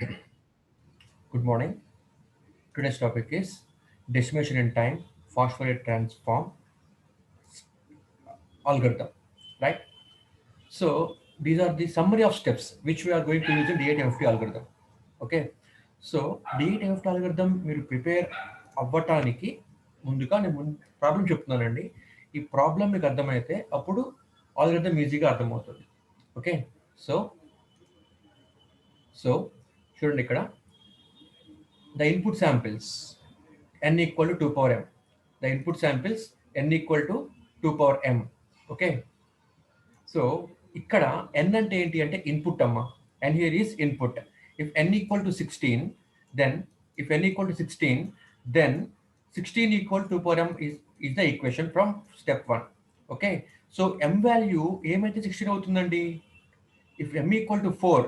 Good morning. Today's topic is decimation in time, fast Fourier transform algorithm. Right? So these are the summary of steps which we are going to use in D8MFT algorithm. Okay. So D8MFT algorithm మీరు prepare అవ్వటానికి ముందుగా నేను problem చెప్తున్నానండి. ఈ problem మీకు అర్థమైతే అప్పుడు algorithm ఈజీగా అర్థమవుతుంది. ఓకే. సో సో చూడండి ఇక్కడ the input samples n equal to 2 power m. The input samples n equal to 2 power m. Okay. So ఇక్కడ n అంటే ఏంటి అంటే ఇన్పుట్ అమ్మ. And here is input. If n equal to 16, then if n equal to 16, then 16 equal to 2 power m is the equation from step 1. Okay. So m value ఏమైతే 16 అవుతుందండి? If m equal to 4,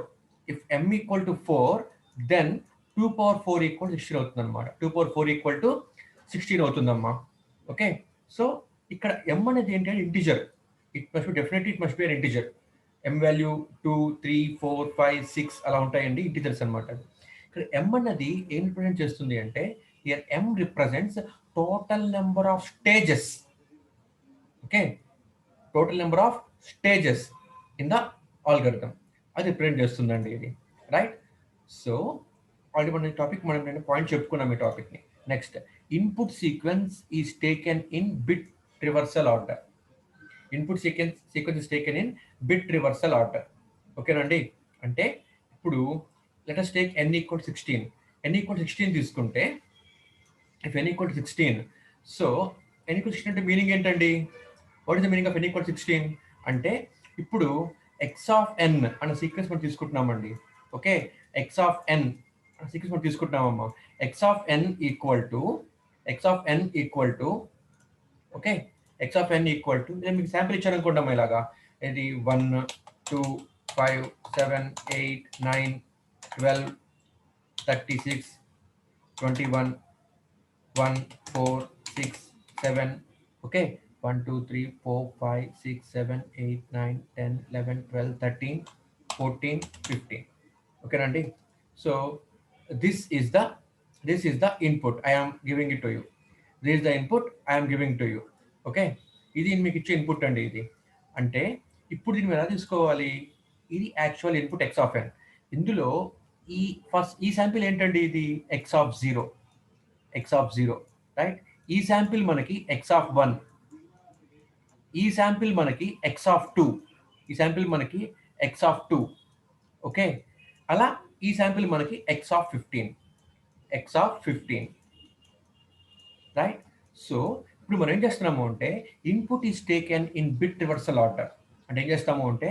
if m equal to 4, then 2 power 4 equal to 16 అవుతుంది అనమాట. 2 power 4 equal to 16 అవుతుందమ్మా. Okay. So ఇక్కడ m అనేది ఏంటంటే integer. It must be definitely it must be an integer. m value 2, 3, 4, 5, 6 అలా ఉంటాయండి, ఇంటిజర్స్ అనమాట. ఇక్కడ m అన్నది ఏం రిప్రజెంట్ చేస్తుంది అంటే here m represents total number of stages. Okay. Total number of stages in the algorithm అది రిప్రజెంట్ చేస్తుందండి ఇది. రైట్. సో ఆల్రెడీ మన టాపిక్ మనం పాయింట్ చెప్పుకున్నాం ఈ టాపిక్ని. Next, input sequence is taken in bit reversal order. Input sequence is taken in bit reversal order. ఓకేనండి. అంటే ఇప్పుడు let us take n equal 16. n equal 16 తీసుకుంటే if n equal 16, so n equal 16 అంటే meaning ఏంటండి? What is the meaning of n equal 16 అంటే ఇప్పుడు x of n అనే sequence మనం తీసుకుంటున్నామండి. ఓకే. x ఆఫ్ n అనే సీక్వెన్స్ మనం తీసుకుంటున్నామమ్మా. x of n equal to okay, x of n equal to నేను మీకు శాంపిల్ ఇచ్చాను అనుకుంటాం ఇలాగా, ఇది 1, 2, 5, 7, 8, 9, 12, 36, 21, 1, 4, 6, 7. ఓకే. 1, 2, 3, 4, 5, 6, 7, 8, 9, 10, 11, 12, 13, 14, 15. ఓకేనండి. So this is the input I am giving it to you. This is the input I am giving to you. Okay. ఇది మీకు ఇచ్చే ఇన్పుట్ అండి ఇది. అంటే ఇప్పుడు దీన్ని ఎలా తీసుకోవాలి? ఇది యాక్చువల్ ఇన్పుట్ ఎక్స్ ఆఫ్ ఎన్. ఇందులో ఈ శాంపిల్ ఏంటండి? ఇది ఎక్స్ ఆఫ్ జీరో. రైట్. ఈ శాంపిల్ మనకి ఎక్స్ ఆఫ్ 1, ఈ శాంపిల్ మనకి ఎక్స్ ఆఫ్ 2, ఈ శాంపిల్ మనకి ఎక్స్ ఆఫ్ 2. ఓకే. అలా ఈ శాంపిల్ మనకి ఎక్స్ ఆఫ్ 15. రైట్. సో ఇప్పుడు మనం ఏం చేస్తున్నాము అంటే input is taken in bit reversal order. అంటే ఏం చేస్తాము అంటే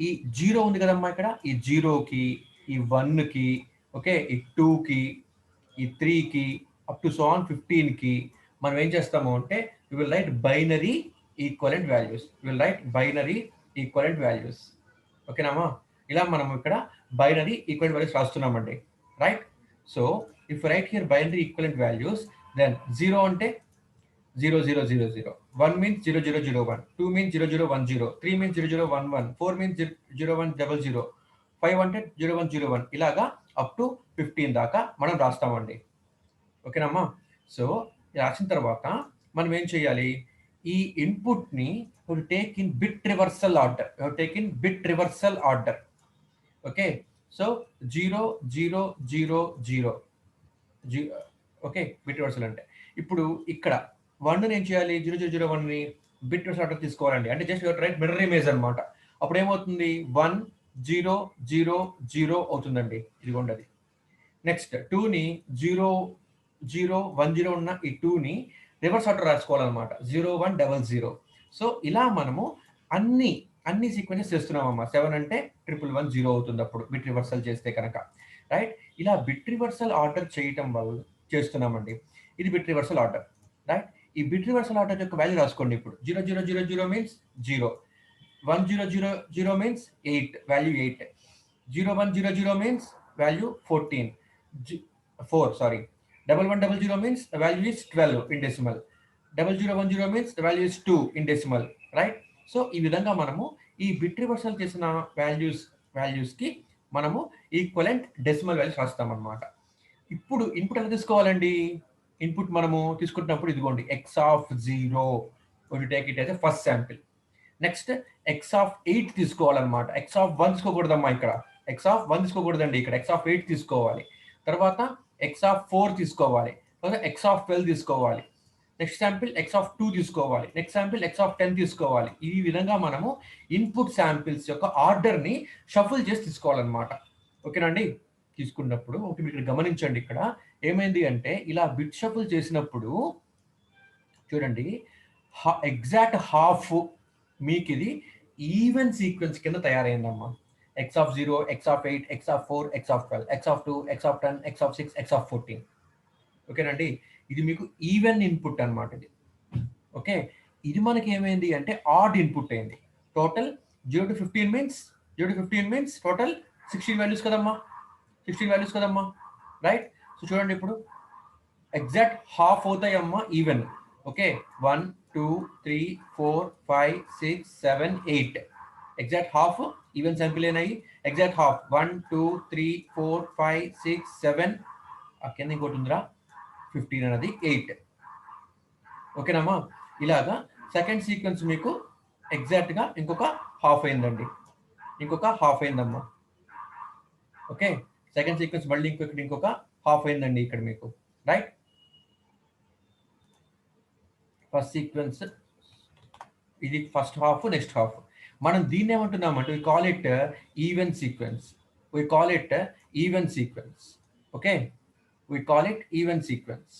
ఈ 0 ఉంది కదమ్మా ఇక్కడ, ఈ 0కి, ఈ 1కి, ఓకే, ఈ 2కి, ఈ 3కి అప్ టు సో ఆన్ 15కి మనం ఏం చేస్తాము అంటే we will write binary equivalent values. ఓకేనామా? ఇలా మనం ఇక్కడ బైనరీ ఈక్వలెంట్ వాల్యూస్ రాస్తున్నామండి. Right. So if right here binary equivalent values, then 0 అంటే 0, 0, 0, 0. 1 means 0, 0, 0, 1. 2 means 0, 0, 1, 0. 3 means 0, 0, 1, 1. 4 means 0, 1, 0, 0. 5 అంటే 0, 1, 0, 1. ఇలాగా అప్ టు 15 దాకా మనం రాస్తామండి. ఓకేనమ్మా? సో రాసిన తర్వాత మనం ఏం చేయాలి? ఈ ఇన్పుట్ని take in bit reversal order. Okay. So 0, 0, 0, 0. Okay, bit reversal అంటే ఇప్పుడు ఇక్కడ 1 ఏం చేయాలి? 0, 0, 0, 1ని బిట్ రివర్సల్ ఆర్డర్ తీసుకోవాలండి. అంటే జస్ట్ రైట్ మిర్రర్ ఇమేజ్ అనమాట. అప్పుడు ఏమవుతుంది? 1, 0, 0, 0 అవుతుందండి. ఇదిగోండి అది. నెక్స్ట్ 2ని 0, 0, 1, 0 ఉన్న ఈ 2ని రివర్స్ ఆర్డర్ రాసుకోవాలన్నమాట. 0, 1, 0, 0. సో ఇలా మనము అన్ని సీక్వెన్సెస్ చేస్తున్నామమ్మా. 7 అంటే 1, 1, 0 అవుతుంది అప్పుడు బిట్ రివర్సల్ చేస్తే కనుక. రైట్. ఇలా బిట్ రివర్సల్ ఆర్డర్ చేయటం వల్ల చేస్తున్నామండి. ఇది బిట్ రివర్సల్ ఆర్డర్. రైట్. ఈ బిట్ రివర్సల్ ఆర్డర్ యొక్క వాల్యూ రాసుకోండి. ఇప్పుడు 0, 0, 0, 0 means 0, 1, 0, 0, 0 means 8, value 8, 0, 1, 0, 0 means value 14, 4, sorry, 1, 1, 0, 0 means the value is 12 in decimal. 0, 0, 1, 0 means the value is 2 in decimal. Right. So ఈ విధంగా మనము ఈ బిట్ రివర్సల్ చేసిన వాల్యూస్కి మనము ఈక్వలెంట్ డెసిమల్ వాల్యూస్ రాస్తాం అనమాట. ఇప్పుడు ఇన్పుట్ ఎలా తీసుకోవాలండి? ఇన్పుట్ మనము తీసుకుంటున్నప్పుడు ఇదిగోండి X of 0 take it as a first sample. Next X of 8 తీసుకోవాలన్నమాట. ఎక్స్ ఆఫ్ 1 తీసుకోకూడదమ్మా ఇక్కడ. ఎక్స్ ఆఫ్ 1 తీసుకోకూడదండి ఇక్కడ. ఎక్స్ ఆఫ్ 8 తీసుకోవాలి. తర్వాత ఎక్స్ ఆఫ్ 4 తీసుకోవాలి. తర్వాత ఎక్స్ ఆఫ్ 12 తీసుకోవాలి. నెక్స్ట్ శాంపిల్ ఎక్స్ ఆఫ్ 2 తీసుకోవాలి. నెక్స్ట్ శాంపిల్ ఎక్స్ ఆఫ్ 10 తీసుకోవాలి. ఈ విధంగా మనము ఇన్పుట్ శాంపిల్స్ యొక్క ఆర్డర్ని షఫుల్ చేసి తీసుకోవాలన్నమాట. ఓకేనండి? తీసుకున్నప్పుడు ఒకటి మీరు గమనించండి, ఇక్కడ ఏమైంది అంటే ఇలా బిట్ షఫుల్ చేసినప్పుడు చూడండి ఎగ్జాక్ట్ హాఫ్ మీకు ఇది ఈవెన్ సీక్వెన్స్ కింద తయారైందమ్మా. X of 0, x of 8, x of 4, x of 12, x of 2, x of 10, x of 6, x of 14. ఓకేనండి? ఇది మీకు ఈవెన్ ఇన్పుట్ అనమాట ఇది. ఓకే, ఇది మనకి ఏమైంది అంటే ఆడ్ ఇన్పుట్ అయింది. Total 0 to 15 means total 16 values కదమ్మా. 16 వాల్యూస్ కదమ్మా, రైట్? సో చూడండి ఇప్పుడు ఎగ్జాక్ట్ హాఫ్ అవుతాయమ్మా even. Okay, 1 2 3 4 5 6 7 8 exact half even sample అయినాయి. ఎగ్జాక్ట్ హాఫ్ 1 2 3 4 5 6 7 కింద ఇంకోటి ఉందిరా 15 అనేది 8. ఓకేనమ్మా? ఇలాగా సెకండ్ సీక్వెన్స్ మీకు ఎగ్జాక్ట్గా ఇంకొక హాఫ్ అయిందండి. ఇంకొక హాఫ్ అయిందమ్మా. ఓకే, సెకండ్ సీక్వెన్స్ మళ్ళీ ఇంకొక హాఫ్ అయిందండి ఇక్కడ మీకు, రైట్? ఫస్ట్ సీక్వెన్స్ ఇది ఫస్ట్ హాఫ్, నెక్స్ట్ హాఫ్. మనం దీన్ని ఏమంటున్నామంటే we call it even sequence. We call it even sequence. Okay, we call it even sequence.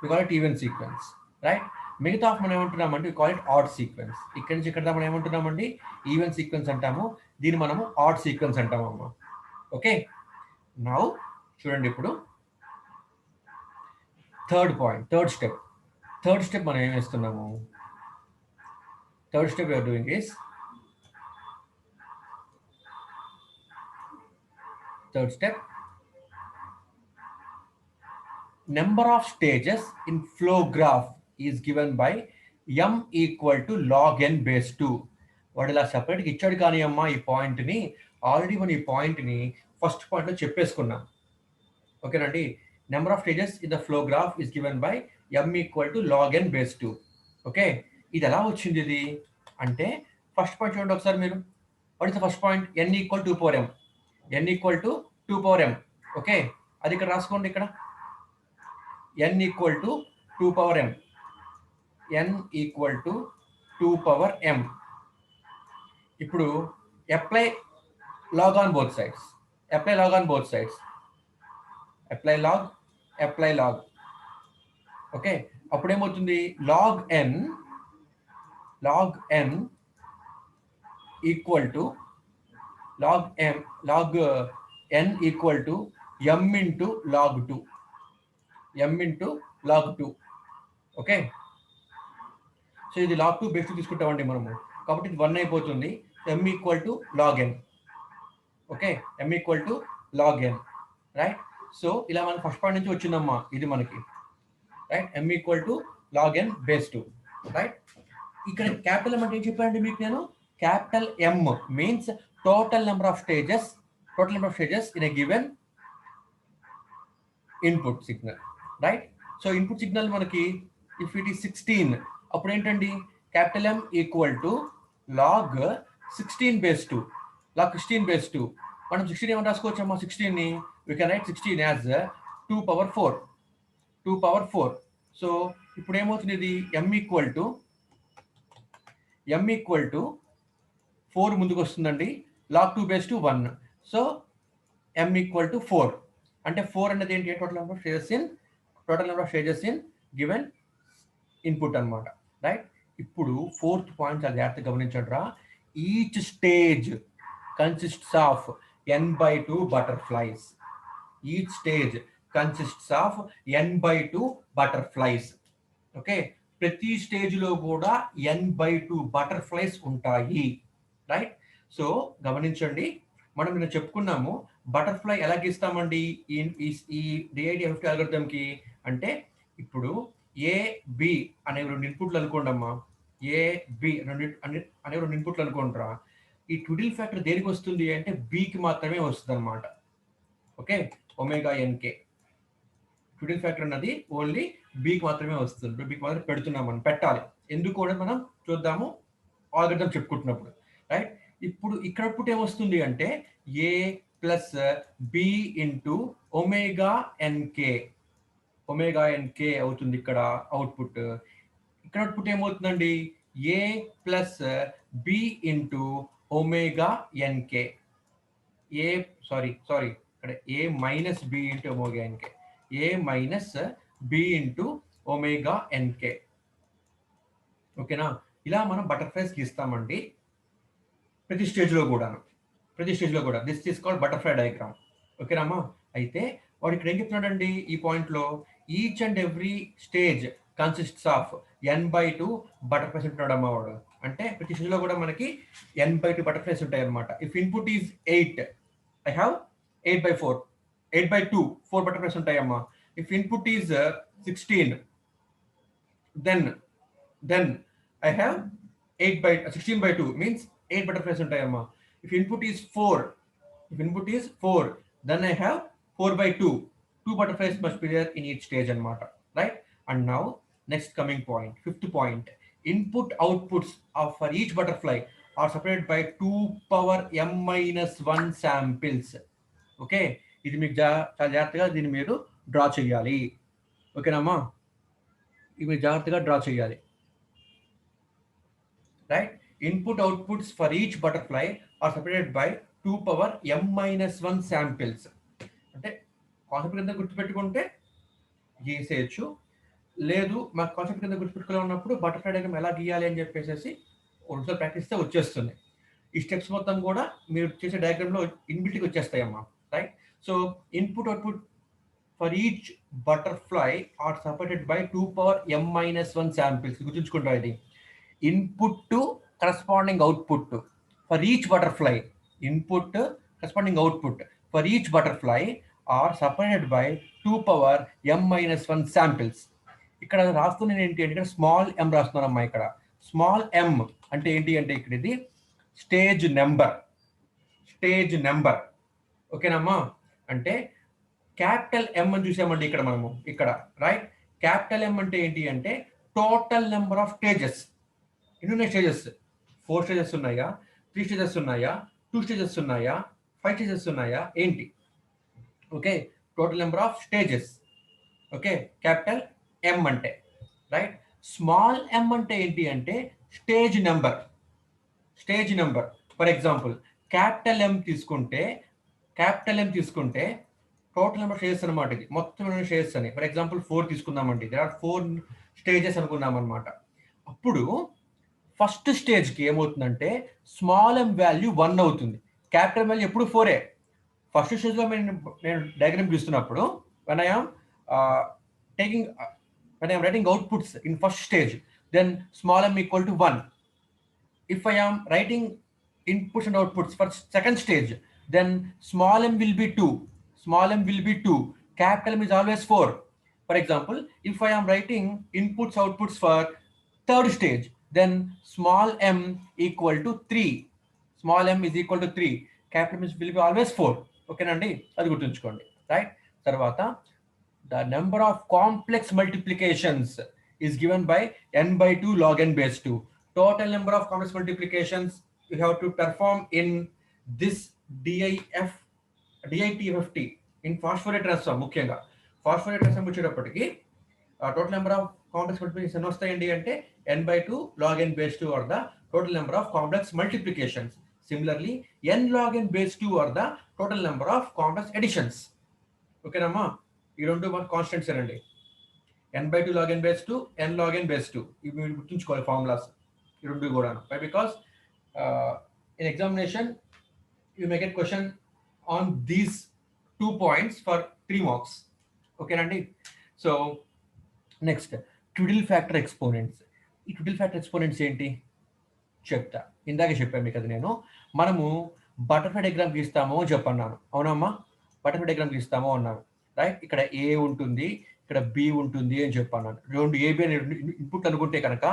We call it even sequence, right? మిగతా మనం ఏమంటున్నామంటే we call it odd sequence. ఇక్కడి నుంచి ఇక్కడ మనం ఏమంటున్నామండి ఈవెన్ సీక్వెన్స్ అంటాము, దీన్ని మనము ఆడ్ సీక్వెన్స్ అంటాము అమ్మా. ఓకే, నౌ చూడండి ఇప్పుడు థర్డ్ స్టెప్ మనం ఏం వేస్తున్నాము? Third step you are doing is third step number of stages in flow graph is given by m equal to log n base 2. వాడు ఇలా సెపరేట్గా ఇచ్చాడు కానీ అమ్మా ఈ పాయింట్ని ఆల్రెడీ మనం ఈ పాయింట్ని ఫస్ట్ పాయింట్లో చెప్పేసుకున్నాం. ఓకేనండి? Number of stages in the flow graph is given by m equal to log n base 2. Okay, ఇది ఎలా వచ్చింది ఇది అంటే ఫస్ట్ పాయింట్ చూడండి ఒకసారి మీరు. What is the first point? n equal 2 power m. n equal to 2 power m. Okay, అది ఇక్కడ రాసుకోండి. ఇక్కడ n equal to 2 power m. n equal to 2 power m. ఇప్పుడు apply log on both sides. Apply log. Okay, అప్పుడు ఏమవుతుంది? Log n equal to log n equal to m into log 2. Okay, so ఇది log 2 base తీసుకుంటామండి మనము, కాబట్టి ఇది 1 అయిపోతుంది. m equal to log n. Okay, m equal to log n, right? So ఇలా మన ఫస్ట్ పాయింట్ నుంచి వచ్చిందమ్మా ఇది మనకి, right? m equal to log n base 2, right? ఇక్కడ క్యాపిటల్ M అంటే ఏం చెప్పానండి మీకు నేను? Capital M means total number of stages in a given input signal, right? So input signal మనకి ఇఫ్ ఇట్ ఈస్ 16 అప్పుడు ఏంటండి? Capital M equal to log 16 base 2. మనం 16 ఏమని రాసుకోవచ్చమ్మా? 16ని we can write 16 as 2 power 4. So ఇప్పుడు ఏమవుతుంది? ఇది m ఈక్వల్ టు 4 ముందుకు వస్తుందండి. Log 2 base 2 1. So m equal to 4 అంటే 4 అనేది ఏంటి? Total number of stages in given input అనమాట, రైట్? ఇప్పుడు ఫోర్త్ పాయింట్ చాలా జాగ్రత్తగా గమనించండి రా. Each stage consists of n/2 butterflies. Okay, ప్రతి స్టేజ్ లో కూడా n/2 బటర్ఫ్లైస్ ఉంటాయి, రైట్? సో గమనించండి, మనం నిన్న చెప్పుకున్నాము బటర్ఫ్లై ఎలా గీస్తామండి ఈ DID-FFT అల్గోరిథం కి అంటే ఇప్పుడు A B అనే 2 ఇన్పుట్లు అనుకోండి అమ్మా. A B అనే 2 ఇన్పుట్లు అనుకోండిరా. ఈ ట్విడిల్ ఫ్యాక్టర్ దేనికి వస్తుంది అంటే బీకి మాత్రమే వస్తుంది అనమాట. ఓకే, ఒమేగా ఎన్కే ట్విడిల్ ఫ్యాక్టర్ అన్నది ఓన్లీ బీకి మాత్రమే వస్తుంది. బీకి మాత్రమే పెడుతున్నాం, మనం పెట్టాలి. ఎందుకు కూడా మనం చూద్దాము ఆల్గరిథం చెప్పుకుంటున్నప్పుడు. రైట్, ఇప్పుడు ఇక్కడ ఏమొస్తుంది అంటే A plus B into omega N K, omega N K అవుతుంది ఇక్కడ అవుట్పుట్. ఇక్కడ అవుట్పుట్ ఏమవుతుందండి A plus B into omega N K, A sorry ఇక్కడ A minus B into omega N K, A minus B into omega N K. ఓకేనా, ఇలా మనం బటర్ఫ్లైస్ గీస్తామండి ప్రతి స్టేజ్లో కూడా. This is called butterfly diagram. ఓకేనామా. అయితే వాడు ఇక్కడ ఏం చెప్తున్నాడండి ఈ పాయింట్లో, each and every stage consists of n/2 butterflies ఉంటున్నాడమ్మా వాడు. అంటే ప్రతి స్టేజ్లో కూడా మనకి n/2 బటర్ఫ్లైస్ ఉంటాయి అనమాట. If input is 8, I have 8/4, 8/2 4 butterflies ఉంటాయమ్మా. If input is 16, then I have 16/2 means 8 butterflies ఉంటాయమ్మా. If input is 4, then I have 4/2, 2 butterflies must be there in each stage అన్నమాట. Right? And now next coming point, fifth point, input outputs for each butterfly are separated by 2^m-1 samples. Okay, ఇది మీకు చాలా జాగ్రత్తగా దీన్ని మీరు draw చేయాలి. ఓకేనమ్మా, ఇది మీరు జాగ్రత్తగా డ్రా చేయాలి. Right, input outputs for each butterfly are separated by 2^m-1 samples. అంటే కాన్సెప్ట్ కింద గుర్తుపెట్టుకుంటే గీసేయచ్చు, లేదు మాకు కాన్సెప్ట్ కింద గుర్తుపెట్టుకోవాలి ఉన్నప్పుడు బటర్ఫ్లై డయాగ్రామ్ ఎలా గీయాలి అని చెప్పేసి ఒకసారి ప్రాక్టీస్ చేస్తే వచ్చేస్తుంది. ఈ స్టెప్స్ మొత్తం కూడా మీరు చేసే డయాగ్రామ్లో ఇన్బిల్ట్గా వచ్చేస్తాయమ్మా. Right, so input output for each butterfly are separated by 2^m-1 samples. గుర్తుంచుకుంటారు ఇది. Input to corresponding output for each butterfly, input corresponding output for each butterfly are separated by 2^m-1 samples. ఇక్కడ రాస్తున్నాను ఏంటి అంటే ఇక్కడ స్మాల్ ఎం రాస్తున్నానమ్మా. ఇక్కడ small ఎం అంటే ఏంటి అంటే ఇక్కడ ఇది స్టేజ్ నెంబర్. ఓకేనమ్మా, అంటే క్యాపిటల్ ఎం అని చూసామండి ఇక్కడ మనము. ఇక్కడ రైట్, క్యాపిటల్ ఎం అంటే ఏంటి అంటే టోటల్ నెంబర్ ఆఫ్ స్టేజెస్. ఎన్ని స్టేజెస్? 4 స్టేజెస్ ఉన్నాయా, 3 స్టేజెస్ ఉన్నాయా, 2 స్టేజెస్ ఉన్నాయా, 5 స్టేజెస్ ఉన్నాయా, ఏంటి? Okay, total number of stages. Okay, capital M అంటే. రైట్, స్మాల్ ఎం అంటే ఏంటి అంటే stage number. For example capital M తీసుకుంటే టోటల్ నెంబర్ స్టేజెస్ అనమాట. ఇది మొత్తం స్టేజెస్ అని. ఫర్ ఎగ్జాంపుల్ 4 తీసుకుందామండి. దేర్ ఆర్ 4 స్టేజెస్ అనుకున్నాం అనమాట. అప్పుడు ఫస్ట్ స్టేజ్కి ఏమవుతుందంటే స్మాల్ ఎం వాల్యూ 1 అవుతుంది. క్యాపిటల్ వాల్యూ ఎప్పుడు 4. ఫస్ట్ స్టేజ్లో నేను diagram గీస్తున్నప్పుడు when I am writing outputs in first stage, then small m equal to 1. If I am writing inputs and outputs for second stage, then small m will be 2. Capital M is always 4. For example, if I am writing inputs outputs for third stage, then small m equal to 3. Capital M will be always 4. Okay nandi, adi gurtunchukondi. Right, tarvata the number of complex multiplications is given by n/2 log n base 2. Total number of complex multiplications you have to perform in this DITFT in fast Fourier transform. ముఖ్యంగా fast Fourier transform వచ్చేటప్పటికి total number of complex multiplications ఎన్ని వస్తాయండి అంటే n/2 log n base 2 are the total number of complex multiplications. Similarly, n log n base 2 are the total number of complex additions. ఓకేనమ్మా, ఈ రెండు మన constants అండి. n/2 log n base 2, n log n base 2. ఇవి మీరు గుర్తుంచుకోవాలి formulas ఈ రెండు కూడా. Because in examination you may get question on these 2 points for 3 marks. Okay nandi. So next, twiddle factor exponents. ఈ ట్విడిల్ ఫ్యాక్టర్ ఎక్స్పోనెంట్స్ ఏంటి చెప్తా. ఇందాకే చెప్పాను మీకు అది. మనము బటర్ఫ్లై డయాగ్రామ్ గీస్తామో చెప్పన్నాను. అవునమ్మా, బటర్ఫ్లై డయాగ్రామ్ గీస్తామో అన్నాను. రైట్, ఇక్కడ ఏ ఉంటుంది, ఇక్కడ బి ఉంటుంది అని చెప్పన్నాను. రెండు ఏబి అని ఇన్పుట్ అనుకుంటే కనుక,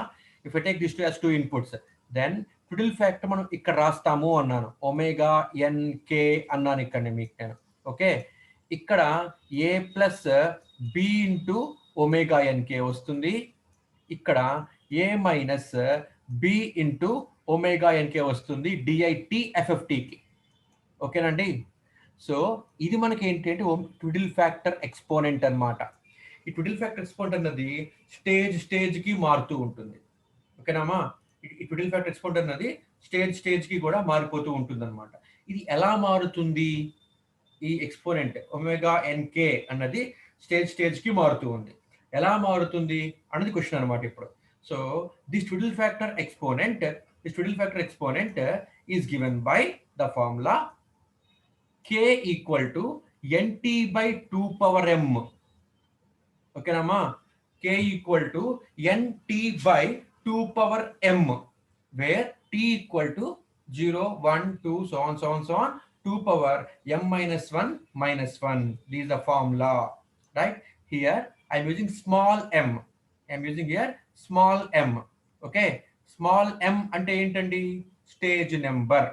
if I take this 2 as 2 inputs, then twiddle factor మనం ఇక్కడ రాస్తాము అన్నాను, ఒమేగా ఎన్కే అన్నాను ఇక్కడ మీకు నేను. ఓకే, ఇక్కడ A plus B into omega N K వస్తుంది, ఇక్కడ A minus B into omega N K వస్తుంది డిఐటి ఎఫ్ఎఫ్టికి. ఓకేనండి. సో ఇది మనకి ఏంటంటే ట్విడిల్ ఫ్యాక్టర్ ఎక్స్పోనెంట్ అన్నమాట. ఈ ట్విడిల్ ఫ్యాక్టర్ ఎక్స్పోనెంట్ అన్నది స్టేజ్కి మారుతూ ఉంటుంది. ఓకేనామా, ఈ ట్విడిల్ ఫ్యాక్టర్ ఎక్స్పోనెంట్ అన్నది స్టేజ్కి కూడా మారిపోతూ ఉంటుంది అనమాట. ఇది ఎలా మారుతుంది? ఈ ఎక్స్పోనెంట్ ఒమేగా ఎన్కే అన్నది స్టేజ్కి మారుతూ ఉంది. ఎలా మారుతుంది అన్నది క్వశ్చన్ అనమాట ఇప్పుడు. So this twiddle factor exponent is given by the formula k equal to nt by 2 power m. ఓకేనామా, k equal to nt by 2 power m, where t equal to 0, 1, 2, so on, 2 power m minus 1 minus 1. This is the formula, right? Here I am using small m. Okay, small m అంటే ఏంటండి? Stage number.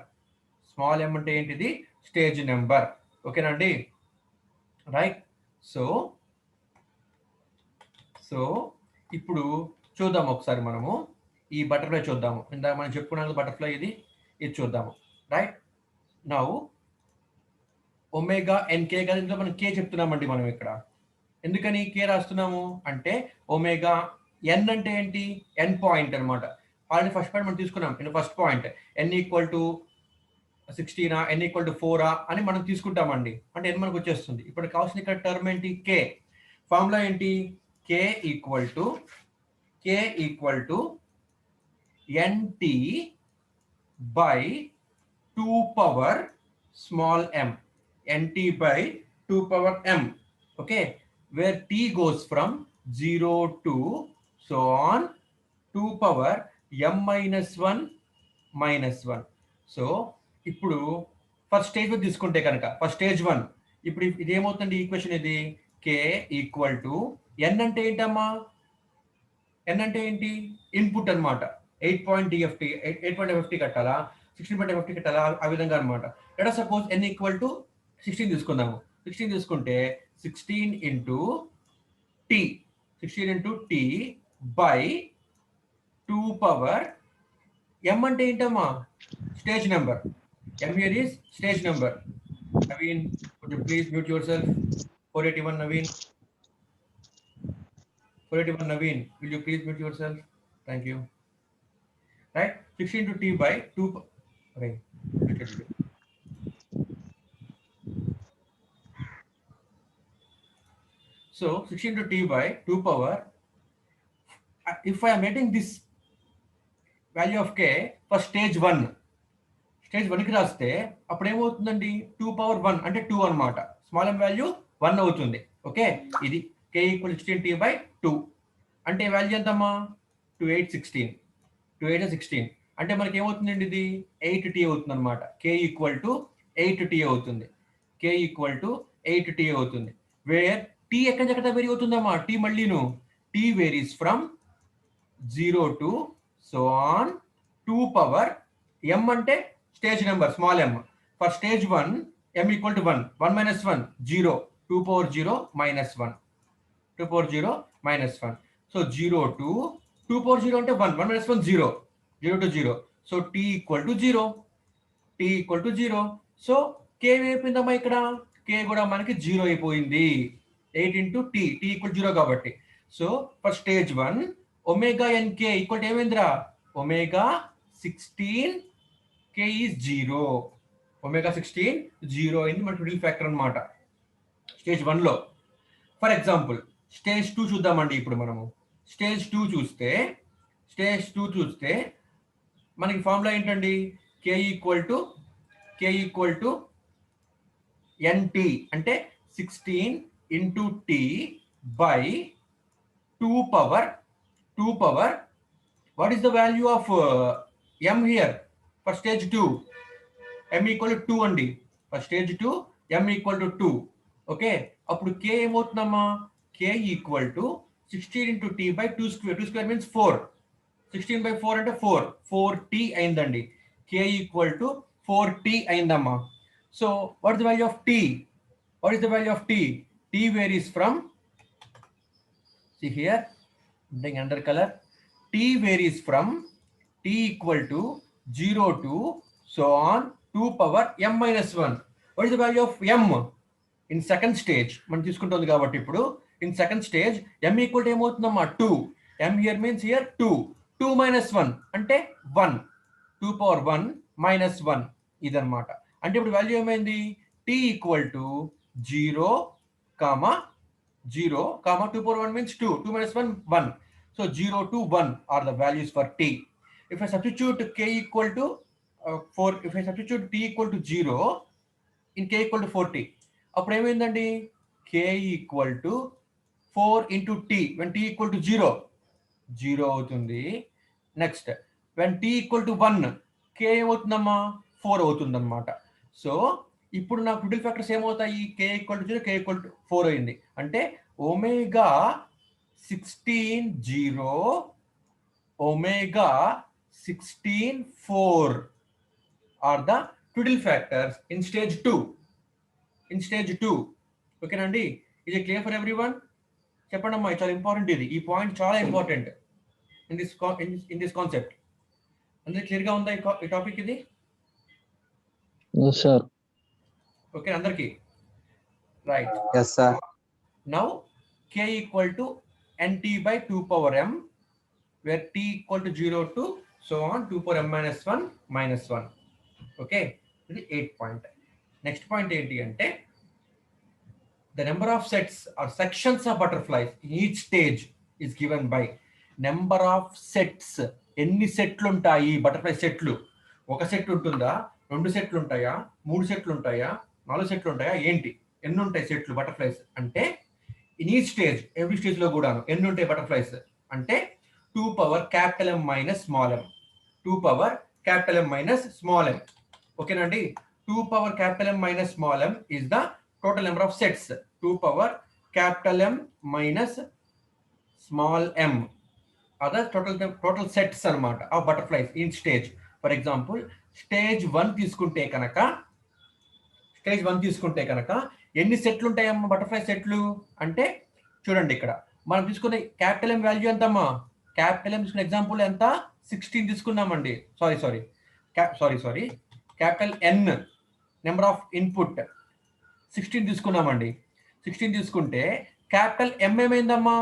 Small m అంటే ఏంటిది? Stage number. ఓకేనండి, right. So ఇప్పుడు చూద్దాం ఒకసారి మనము ఈ బటర్ఫ్లై చూద్దాము. ఇందాక మనం చెప్పుకున్నాం బటర్ఫ్లై, ఇది చూద్దాము. రైట్ నౌ ఒమేగా ఎన్కే కదా, ఇందులో మనం కే చెప్తున్నామండి మనం ఇక్కడ. ఎందుకని కే రాస్తున్నాము అంటే ఒమేగా ఎన్ అంటే ఏంటి? ఎన్ పాయింట్ అనమాట. ఆల్రెడీ ఫస్ట్ పాయింట్ మనం తీసుకున్నాం. First point N equal to 16 n equal to 4 అని మనం తీసుకుంటామండి. అంటే ఎన్ మనకు వచ్చేస్తుంది. ఇప్పుడు కావాల్సిన ఇక్కడ టర్మ్ ఏంటి? కే. ఫార్ములా ఏంటి? K equal to nt by 2 power small m. nt by 2 power m. Okay, where t goes from 0 to so on 2 power m minus 1 minus 1. So ఇప్పుడు ఫస్ట్ స్టేజ్ తీసుకుంటే కనుక ఫస్ట్ స్టేజ్ 1, ఇప్పుడు ఇది ఏమవుతుంది equation? ఇది k equal to n అంటే ఏంటమ్మా? n అంటే ఏంటి? ఇన్పుట్ అనమాట. 8.FFT కట్టాలా, 16.FFT కట్టాలా, ఆ విధంగా అనమాట. లేదా సపోజ్ n ఈక్వల్ టు 16 తీసుకుందాము. 16 తీసుకుంటే 16 into T by 2 power m అంటే ఏంటమ్మా? Stage number. M here is stage number. Naveen, would you please mute yourself? 481 Naveen. 481 Naveen, will you please mute yourself? Thank you. Right? 16 to t by 2. Okay. So 16 to t by 2 power. If I am getting this value of k for stage 1. Stage 1కి రాస్తే అప్పుడు ఏమవుతుందండి? 2 power 1 అంటే 2 అనమాట. Small m value 1 అవుతుంది. Okay, ఇది k equal 16t by 2 అంటే value ఎంతమ్మా? 2.816 అంటే మనకి ఏమవుతుందండి? ఇది 8t అవుతుంది అనమాట. k ఈక్వల్ టు 8t అవుతుంది. వేర్ t ఎక్కడ వేరీ అవుతుందమ్మా? t మళ్ళీను t varies from 0 to so on 2 power m అంటే stage number small m. For stage 1 m equal to 1, 1 minus 1 0, 2 power 0 minus 1, 2 power 0 minus 1. So 0 to 2 power 0 అంటే 1, 1 minus 1 0, 0 to 0. So t equal to 0. So k అయిపోయిందమ్మా ఇక్కడ? k కూడా మనకి 0 అయిపోయింది. 8 into t equal 0 కాబట్టి. So for stage 1 omega nk equal to ఏమైందిరా? Omega 16 k is 0. Omega 16 0 అయింది మన ట్విడిల్ ఫ్యాక్టర్ అనమాట స్టేజ్ 1లో. ఫర్ ఎగ్జాంపుల్ స్టేజ్ 2 చూద్దామండి. ఇప్పుడు మనము స్టేజ్ 2 చూస్తే మనకి ఫార్ములా ఏంటండి? k ఈక్వల్ టు nt అంటే 16 into t by 2 power what is the value of m here? For stage 2 m equal to 2 అండి. For stage 2 m equal to 2. Okay, అప్పుడు k ఏమవుతుందమ్మా? k equal to 16 into t by 2 square. 2 square means 4. 16/4 అంటే 4t అయిందండి. k equal to 4t అయిందమ్మా. So what is the value of t? What is the value of t? T varies from, see here, bring under color. T varies from t equal to 0 to so on 2 power m minus 1. What is the value of m? In second stage, మనం తీసుకుంటుంది కాబట్టి ఇప్పుడు in second stage m equal to ఏమవుతుందమ్మా 2. m here means here 2. 2 minus 1 అంటే 1. 2 power 1 minus 1 ఇదన్నమాట. అంటే ఇప్పుడు value ఏమైంది? t equal to 0, 0, 2 power 1 means 2. 2 minus 1, 1. So 0 to 1 are the values for t. If I substitute k equal to 4, if I substitute t equal to 0 in k equal to 4t, అప్పుడు ఏమైందండి? k equal to 4 into t. When t equal to 0, 0 అవుతుంది. Next when t equal to 1, k ఏమవుతుందమ్మా? 4 అవుతుందన్నమాట. So ఇప్పుడు నా critical factors ఏమవుతాయి? k equal to 0, k equal to 4 అయింది. అంటే omega 16 0, omega 16 4 are the critical factors in stage 2. In stage 2. ఓకేనండి? ఇది క్లియర్ ఫర్ ఎవ్రీవన్? చెప్పండి అమ్మా, చాలా ఇంపార్టెంట్ ఇది. ఈ పాయింట్ చాలా ఇంపార్టెంట్ ఇన్ దిస్ కాన్సెప్ట్. అందరికి క్లియర్గా ఉందా ఈ టాపిక్? ఇది సార్ ఓకే అందరికి? Right. Yes, sir. Now k equal to nt by 2 power m, where t equal to 0 to so on 2 power m minus 1 minus 1. Okay, ఇది 8 point. Next point ఏంటి అంటే the number of sets or sections of butterflies in each stage is given by number of sets. ఎన్ని సెట్లు ఉంటాయి butterfly సెట్లు? ఒక set ఉంటుందా? 2 సెట్లు ఉంటాయా? 3 సెట్లు ఉంటాయా? 4 సెట్లు ఉంటాయా? ఏంటి? ఎన్ని ఉంటాయి సెట్లు బటర్ఫ్లైస్ అంటే ఇన్ ఈ స్టేజ్, ఎవ్రీ స్టేజ్ లో కూడాను ఎన్ని ఉంటాయి బటర్ఫ్లైస్ అంటే 2 power capital M minus small m. 2 power capital M minus small m. ఓకేనండి? 2 power capital M minus small m is the total number of sets. 2 power capital M minus small m are the total sets అన్నమాట of butterflies in stage. For example stage 1 తీసుకుంటే కనుక ఎన్ని సెట్లు ఉంటాయమ్మా butterfly సెట్లు అంటే చూడండి, ఇక్కడ మనం తీసుకునే క్యాపిటల్ ఎం వాల్యూ ఎంతమ్మా? క్యాపిటల్ ఎం తీసుకున్న ఎగ్జాంపుల్ ఎంత? 16 తీసుకున్నామండి. Sorry capital N number of input 16 తీసుకున్నామండి. 16 తీసుకుంటే క్యాపిటల్ ఎం ఏమైందమ్మా?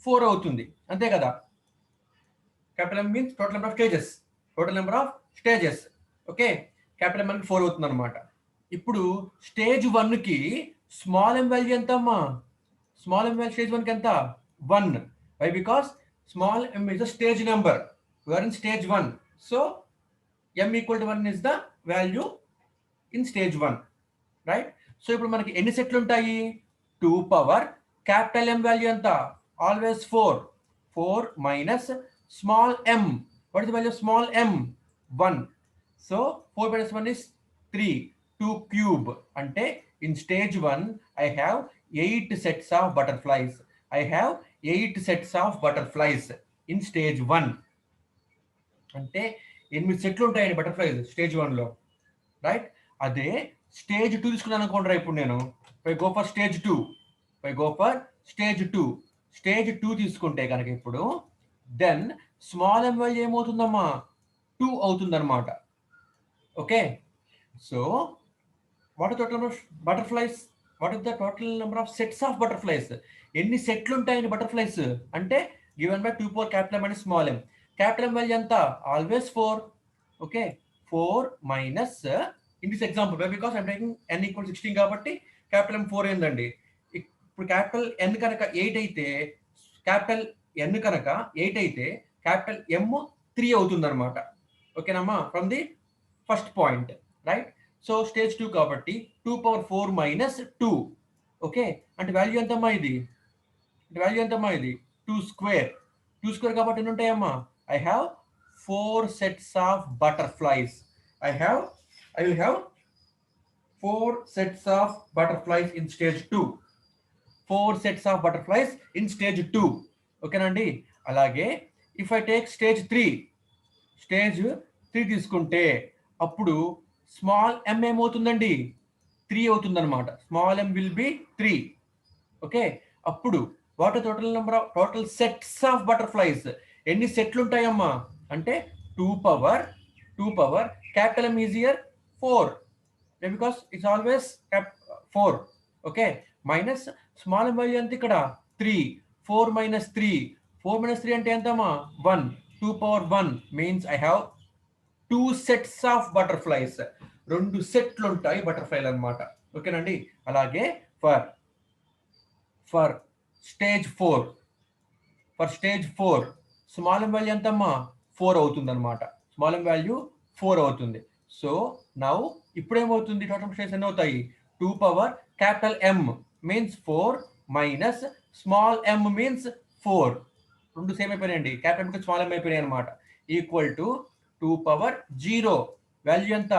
4 అవుతుంది, అంతే కదా? Capital M means total number of stages. Okay, capital M 4 అవుతుంది అనమాట. ఇప్పుడు స్టేజ్ 1 కి స్మాల్ ఎం వాల్యూ ఎంత అమ్మా? స్మాల్ ఎం వాల్యూ స్టేజ్ 1 కి ఎంత? 1. Why? Because small M is the stage number. We are in stage 1. So M equal to 1 is the value in stage 1, right? So ఇప్పుడు మనకి ఎన్ని సెట్లు ఉంటాయి? 2 power క్యాపిటల్ ఎం వాల్యూ ఎంత? Always 4. 4 minus small m. What is the value of small m? 1. So 4 minus 1 is 3. 2 cube. Ante in stage 1 I have 8 sets of butterflies. In stage 1. Ante 8 సెట్లు ఉంటాయండి butterflies stage 1 లో, right? అదే stage 2 తీసుకున్నాను అనుకోండి. ఇప్పుడు నేను go for stage 2. Stage 2 తీసుకుంటే కనుక ఇప్పుడు దెన్ స్మాల్ ఎం వాల్యూ ఏమవుతుందమ్మా? 2 అవుతుందన్నమాట. Okay, so what is total butterflies? What is the total number of sets of butterflies? ఎన్ని సెట్లు ఉంటాయండి బటర్ఫ్లైస్ అంటే given by 2 power capital M minus small m. Capital M value ఎంత? Always 4. Okay, 4 minus in this example because I'm taking n equal 16 కాబట్టి capital M 4 అయిందండి. ఇప్పుడు capital ఎన్ కనుక 8 అయితే క్యాపిటల్ ఎం 3 అవుతుంది అనమాట. ఓకేనమ్మా? From the first point, right? So stage 2 కాబట్టి 2 power 4 minus 2. ఓకే, అంటే వాల్యూ ఎంతమ్మా ఇది? 2 square. 2 square కాబట్టి ఎన్ని ఉంటాయమ్మా? I have 4 sets of butterflies. I will have 4 sets of butterflies in stage 2. 4 sets of butterflies in stage 2. ఓకేనండి? అలాగే if I take stage 3 తీసుకుంటే అప్పుడు స్మాల్ m ఏమవుతుందండి 3 అవుతుందన్నమాట. Small m will be 3. Okay, అప్పుడు what total number of total sets of butterflies, ఎన్ని సెట్లు ఉంటాయమ్మా అంటే 2 power capital M is here 4 because it's always 4. Okay, minus small m value ఎంత ఇక్కడ 3. 4 minus 3 అంటే ఎంతమ్మా 1. 2 power 1 means I have 2 sets of butterflies, 2 సెట్లు ఉంటాయి బటర్ఫ్లైలు అన్నమాట. ఓకేనండి. అలాగే for stage 4 small m value ఎంతమ్మా 4 అవుతుంది అనమాట. స్మాల్ m వాల్యూ 4 అవుతుంది. సో నౌ ఇప్పుడు ఏమవుతుంది, టోటల్ స్టేజ్ ఎన్ని అవుతాయి 2 power capital M means 4 minus small m means 4. రెండు సేమ్ అయిపోయినాయండి, క్యాపిటల్ M స్మాల్ m అయిపోయినాయి అనమాట. ఈక్వల్ టు 2 పవర్ 0 వాల్యూ ఎంత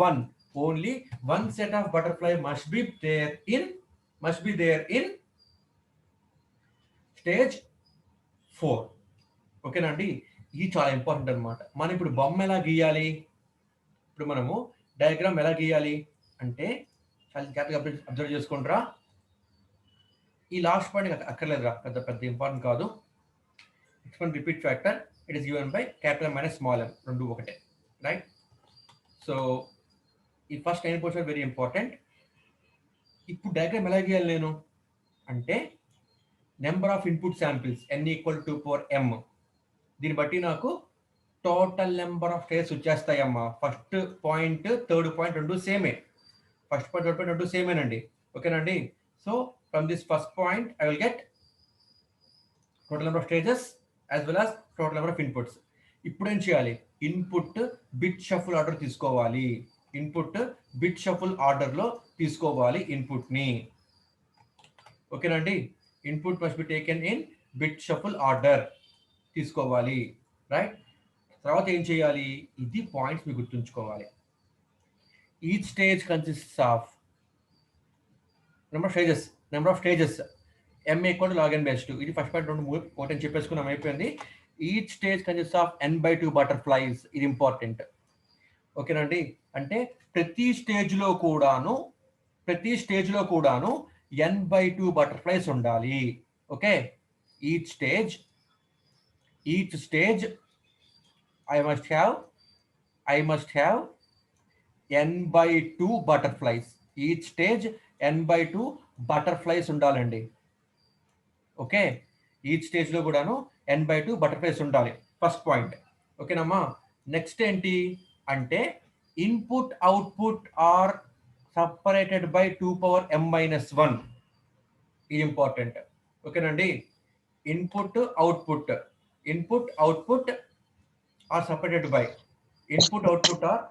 1. Only 1 set of butterfly must be there in stage 4. ఓకేనండి. ఇది చాలా ఇంపార్టెంట్ అనమాట. మనం ఇప్పుడు బొమ్మ ఎలా గీయాలి, ఇప్పుడు మనము డయాగ్రామ్ ఎలా గీయాలి అంటే చాలా జాగ్రత్తగా అబ్జర్వ్ చేసుకుంటారా. ఈ లాస్ట్ పాయింట్ అక్కర్లేదురా, పెద్ద ఇంపార్టెంట్ కాదు. Expand repeat factor it is given by capital minus small m, రెండు ఒకటే, రైట్. సో ఈ ఫస్ట్ 9% వెరీ ఇంపార్టెంట్. ఇప్పుడు డయాగ్రామ్ ఎలా గీయాలి నేను అంటే number of input samples n equal to 2 power m. దీన్ని బట్టి నాకు టోటల్ నెంబర్ ఆఫ్ స్టేజెస్ వచ్చేస్తాయమ్మా. ఫస్ట్ పాయింట్ థర్డ్ పాయింట్ రెండు సేమే, ఫస్ట్ పాయింట్ థర్డ్ పాయింట్ రెండు సేమేనండి. ఓకేనండి. So from this first point I will get total number of stages as well as total number of inputs. ఇప్పుడు ఏం చేయాలి, input bit shuffle order తీసుకోవాలి. Input bit shuffle ఆర్డర్లో తీసుకోవాలి ఇన్పుట్ని. ఓకేనండి. Input must be taken in bit shuffle order తీసుకోవాలి, right. తర్వాత ఏం చేయాలి, ఇది పాయింట్స్ మీరు గుర్తుంచుకోవాలి. Each stage consists of number of stages m equal to log n by 2. ఇది ఫస్ట్ పాయింట్ 2 ఒకటి అని చెప్పేసుకున్నాం, అయిపోయింది. Each stage consists of n/2 butterflies, ఇది ఇంపార్టెంట్. ఓకేనండి. అంటే ప్రతి స్టేజ్లో కూడాను n/2 బటర్ఫ్లైస్ ఉండాలి. Okay, each stage I must have n/2 butterflies. Each stage n/2 butterflies ఉండాలండి. ఓకే, ఈచ్ స్టేజ్ లో కూడాను n/2 బటర్ఫ్లైస్ ఉండాలి. First point. ఓకేనమ్మా. నెక్స్ట్ ఏంటి అంటే input output are separated by 2 power m minus 1. ఇది ఇంపార్టెంట్. ఓకేనండి. Input output are separated by input output are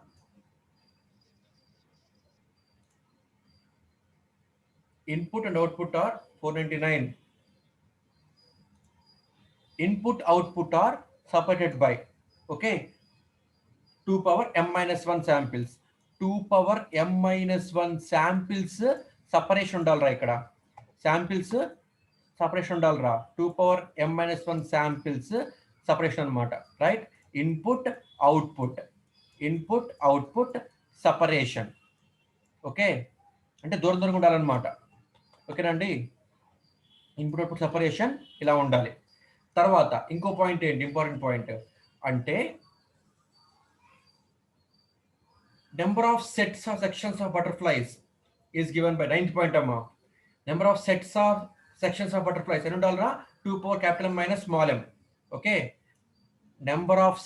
input and output are 499. Input output are separated by, okay, 2 power m minus 1 samples. 2 power m minus 1 samples separation ఉండాలిరా. ఇక్కడ samples separation ఉండాలిరా. 2 power m minus 1 samples separation అన్నమాట, right. Input output separation. Okay, అంటే దూరంగా ఉండాలన్నమాట. ఓకేనండి. Input output separation ఇలా ఉండాలి. తర్వాత ఇంకో పాయింట్ ఏంటి, ఇంపార్టెంట్ పాయింట్ అంటే number of sets of sections of butterflies is given by 9th point అమ్మా. Number of sections of butterflies ఎన్ని ఉండాలిరా 2 power capital M minus small m. Okay, number of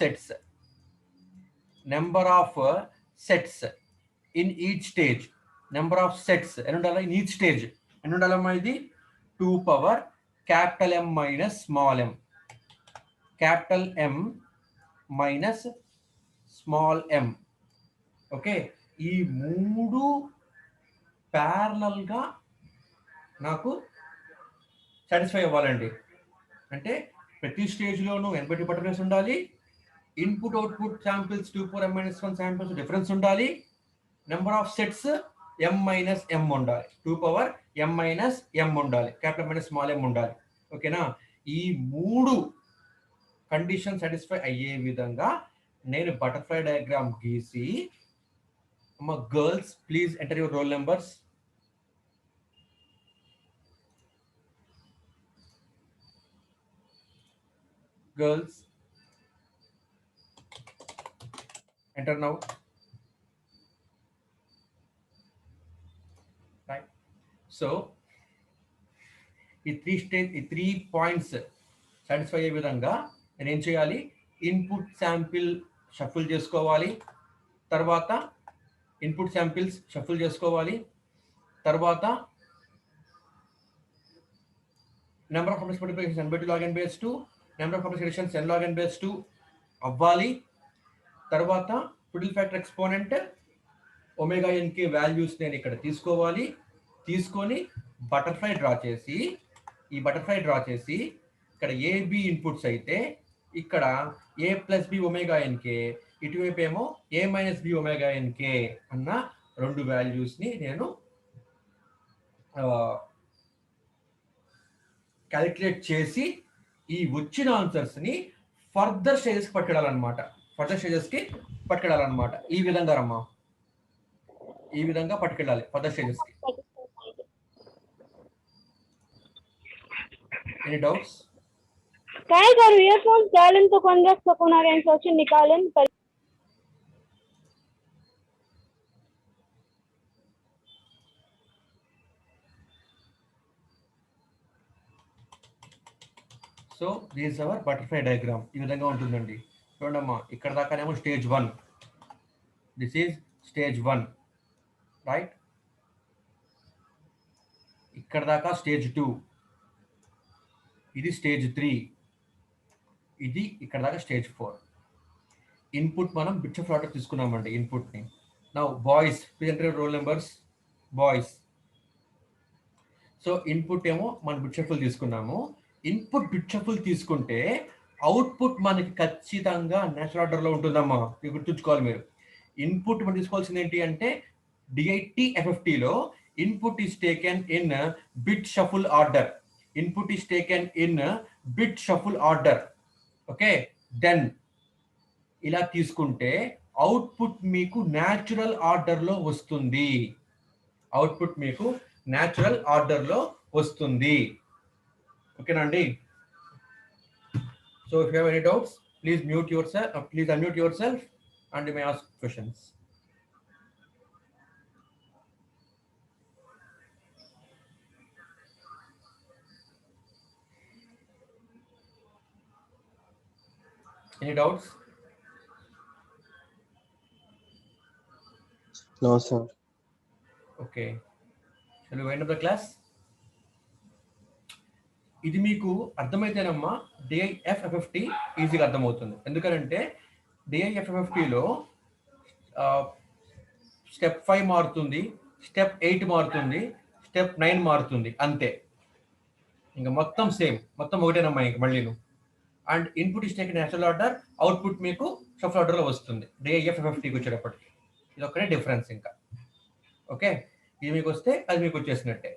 sets in each stage. Number of sets ఎన్ని ఉండాలి in each stage ఎన్ని ఉండాలమ్మా, ఇది 2 power capital M minus small m. capital M minus small m. Okay, ఈ మూడు ప్యారలల్గా నాకు satisfy అవ్వాలండి. అంటే ప్రతి స్టేజ్లోనూ n/2 బటర్ఫ్లైస్ ఉండాలి. Input output samples 2 power m minus 1 samples difference ఉండాలి. Number of sets m minus m ఉండాలి. 2 power m minus m ఉండాలి. క్యాపిటల్ మైనస్ స్మాల్ m ఉండాలి. ఓకేనా. ఈ మూడు కండిషన్ సాటిస్ఫై అయ్యే విధంగా నేను బటర్ఫ్లై డయాగ్రామ్ గీసి, అమ్మ girls please enter your role numbers. Girls enter now. Right. So ఈ 3 పాయింట్స్ సాటిస్ఫై అయ్యే విధంగా నేను ఏం చేయాలి, ఇన్పుట్ శాంపిల్ షఫుల్ చేసుకోవాలి, తర్వాత ఇన్పుట్ శాంపిల్స్ షఫుల్ చేసుకోవాలి, తర్వాత number of complex multiplications n/2 log n base 2, number of complex additions n log n base 2 అవ్వాలి. తర్వాత ఫిడిల్ ఫ్యాక్టర్ ఎక్స్పోనెంట్ ఒమేగా ఎన్కి వాల్యూస్ నేను ఇక్కడ తీసుకోవాలి. తీసుకొని బటర్ఫ్లై డ్రా చేసి, ఈ బటర్ఫ్లై డ్రా చేసి ఇక్కడ ఏబి ఇన్పుట్స్ అయితే ఇక్కడ A plus B omega NK, ఇటువైపు ఏమో ఏ మైనస్ బి ఒమేగా ఎన్కే అన్న 2 వాల్యూస్ని నేను క్యాలిక్యులేట్ చేసి ఈ వచ్చిన ఆన్సర్స్ని ఫర్దర్ స్టేజెస్కి పట్టుకెళ్ళాలన్నమాట. ఈ విధంగా రమ్మా, ఈ విధంగా పట్టుకెళ్ళాలి ఫర్దర్ స్టేజెస్కి. Any doubts? काय करूँ ईयरफोन डालन तो कॉन्वेक्स सकोना रेंज ऑप्शन निकालन पर so this our butterfly diagram ఈ విధంగా ఉంటుందండి. చూడమ్మా, ఇక్కడ దాకానేమో stage 1, this is stage 1 right. ఇక్కడ దాకా స్టేజ్ 2, ఇది స్టేజ్ 3, ఇది ఇక్కడ దాకా స్టేజ్ 4. ఇన్పుట్ మనం బిట్స్ ఆఫ్ ఆర్డర్ తీసుకున్నామండి ఇన్పుట్ని. Now boys please enter roll numbers. Boys, so input ఏమో మనం బిట్ షఫుల్ తీసుకున్నాము. ఇన్పుట్ బిట్ షఫుల్ తీసుకుంటే అవుట్పుట్ మనకి ఖచ్చితంగా నేచురల్ ఆర్డర్లో ఉంటుందమ్మా, ఇది గుర్తుంచుకోవాలి మీరు. ఇన్పుట్ మనం తీసుకోవాల్సింది ఏంటి అంటే DIT-FFTలో input is taken in bit shuffle order. Input is taken in bit shuffle order. Okay, then ఇలా తీసుకుంటే అవుట్పుట్ మీకు న్యాచురల్ ఆర్డర్లో వస్తుంది. అవుట్పుట్ మీకు న్యాచురల్ ఆర్డర్లో వస్తుంది. ఓకేనా అండి? So if you have any doubts please unmute yourself and you may ask questions. Any doubts? No, sir. Okay. Shall we wind up the class? ఇది మీకు అర్థమైతేనమ్మా DIF-FFT ఈజీగా అర్థమవుతుంది. ఎందుకంటే DIF-FFTలో స్టెప్ 5 మారుతుంది, స్టెప్ 8 మారుతుంది, స్టెప్ 9 మారుతుంది, అంతే. ఇంకా మొత్తం సేమ్, మొత్తం ఒకటేనమ్మా ఇంక మళ్ళీను. And input is taken natural order, output మీకు షఫుల్ ఆర్డర్లో వస్తుంది DIF-FFTకి వచ్చేటప్పటికి. ఇది ఒక్కటే డిఫరెన్స్ ఇంకా. ఓకే, ఇది మీకు వస్తే అది మీకు వచ్చేసినట్టే.